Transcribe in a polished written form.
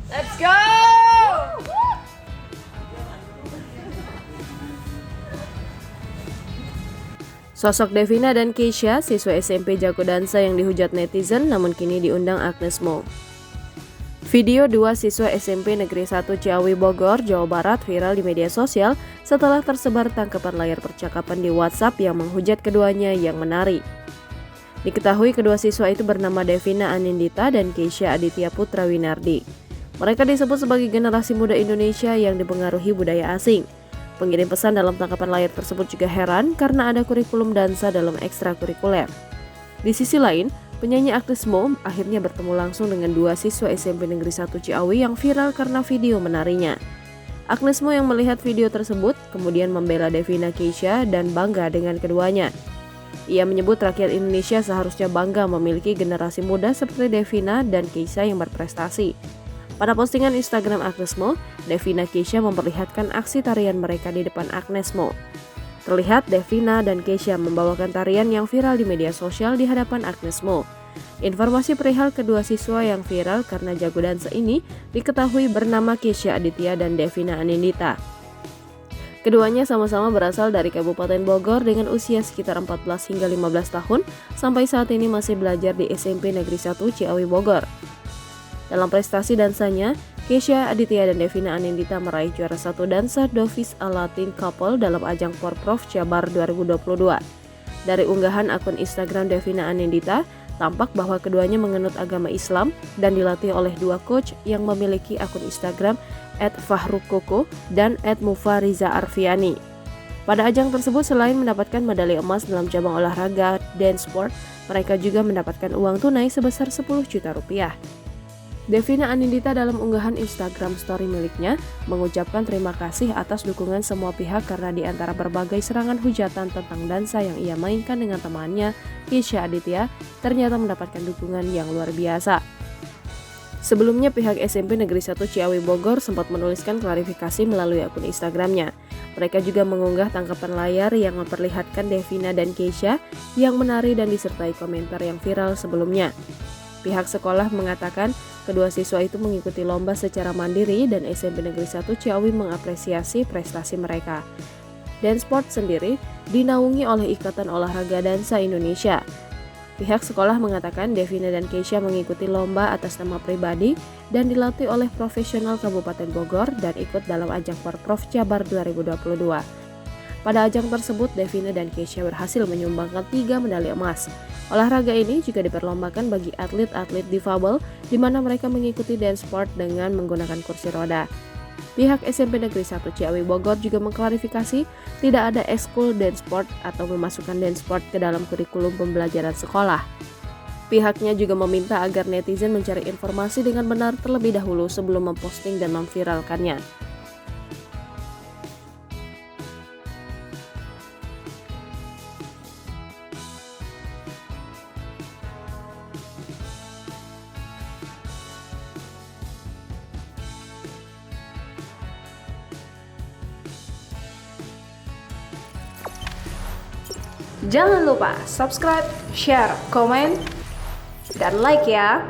Let's go! Sosok Devina dan Keisha, siswa SMP jago dansa yang dihujat netizen namun kini diundang Agnes Mo. Video dua siswa SMP Negeri 1 Ciawi Bogor, Jawa Barat viral di media sosial setelah tersebar tangkapan layar percakapan di WhatsApp yang menghujat keduanya yang menari. Diketahui kedua siswa itu bernama Devina Anindita dan Keisha Aditya Putra Winardi. Mereka disebut sebagai generasi muda Indonesia yang dipengaruhi budaya asing. Pengirim pesan dalam tangkapan layar tersebut juga heran karena ada kurikulum dansa dalam ekstrakurikuler. Di sisi lain, penyanyi Agnes Mo akhirnya bertemu langsung dengan dua siswa SMP Negeri 1 Ciawi yang viral karena video menarinya. Agnes Mo yang melihat video tersebut kemudian membela Devina Keisha dan bangga dengan keduanya. Ia menyebut rakyat Indonesia seharusnya bangga memiliki generasi muda seperti Devina dan Keisha yang berprestasi. Pada postingan Instagram Agnes Mo, Devina Keisha memperlihatkan aksi tarian mereka di depan Agnes Mo. Terlihat Devina dan Keisha membawakan tarian yang viral di media sosial di hadapan Agnes Mo. Informasi perihal kedua siswa yang viral karena jago dansa ini diketahui bernama Keisha Aditya dan Devina Anindita. Keduanya sama-sama berasal dari Kabupaten Bogor dengan usia sekitar 14 hingga 15 tahun sampai saat ini masih belajar di SMP Negeri 1 Ciawi Bogor. Dalam prestasi dansanya, Keisha Aditya dan Devina Anindita meraih juara 1 dansa Dovis ala Teen Couple dalam ajang Porprov Jabar 2022. Dari unggahan akun Instagram Devina Anindita, tampak bahwa keduanya menganut agama Islam dan dilatih oleh dua coach yang memiliki akun Instagram @fahrukoko dan @mufariza arfiani. Pada ajang tersebut selain mendapatkan medali emas dalam cabang olahraga dance sport, mereka juga mendapatkan uang tunai sebesar 10 juta rupiah. Devina Anindita dalam unggahan Instagram story miliknya mengucapkan terima kasih atas dukungan semua pihak karena di antara berbagai serangan hujatan tentang dansa yang ia mainkan dengan temannya, Keisha Aditya, ternyata mendapatkan dukungan yang luar biasa. Sebelumnya pihak SMP Negeri 1 Ciawi Bogor sempat menuliskan klarifikasi melalui akun Instagramnya. Mereka juga mengunggah tangkapan layar yang memperlihatkan Devina dan Keisha yang menari dan disertai komentar yang viral sebelumnya. Pihak sekolah mengatakan kedua siswa itu mengikuti lomba secara mandiri dan SMP Negeri 1 Ciawi mengapresiasi prestasi mereka. Dance sport sendiri dinaungi oleh Ikatan Olahraga Dansa Indonesia. Pihak sekolah mengatakan Devina dan Keisha mengikuti lomba atas nama pribadi dan dilatih oleh profesional Kabupaten Bogor dan ikut dalam ajang Porprov Jabar 2022. Pada ajang tersebut, Devina dan Keisha berhasil menyumbangkan 3 medali emas. Olahraga ini juga diperlombakan bagi atlet-atlet difabel, di mana mereka mengikuti dance sport dengan menggunakan kursi roda. Pihak SMP Negeri 1 Ciawi Bogor juga mengklarifikasi tidak ada ekskul dance sport atau memasukkan dance sport ke dalam kurikulum pembelajaran sekolah. Pihaknya juga meminta agar netizen mencari informasi dengan benar terlebih dahulu sebelum memposting dan memviralkannya. Jangan lupa subscribe, share, komen, dan like ya.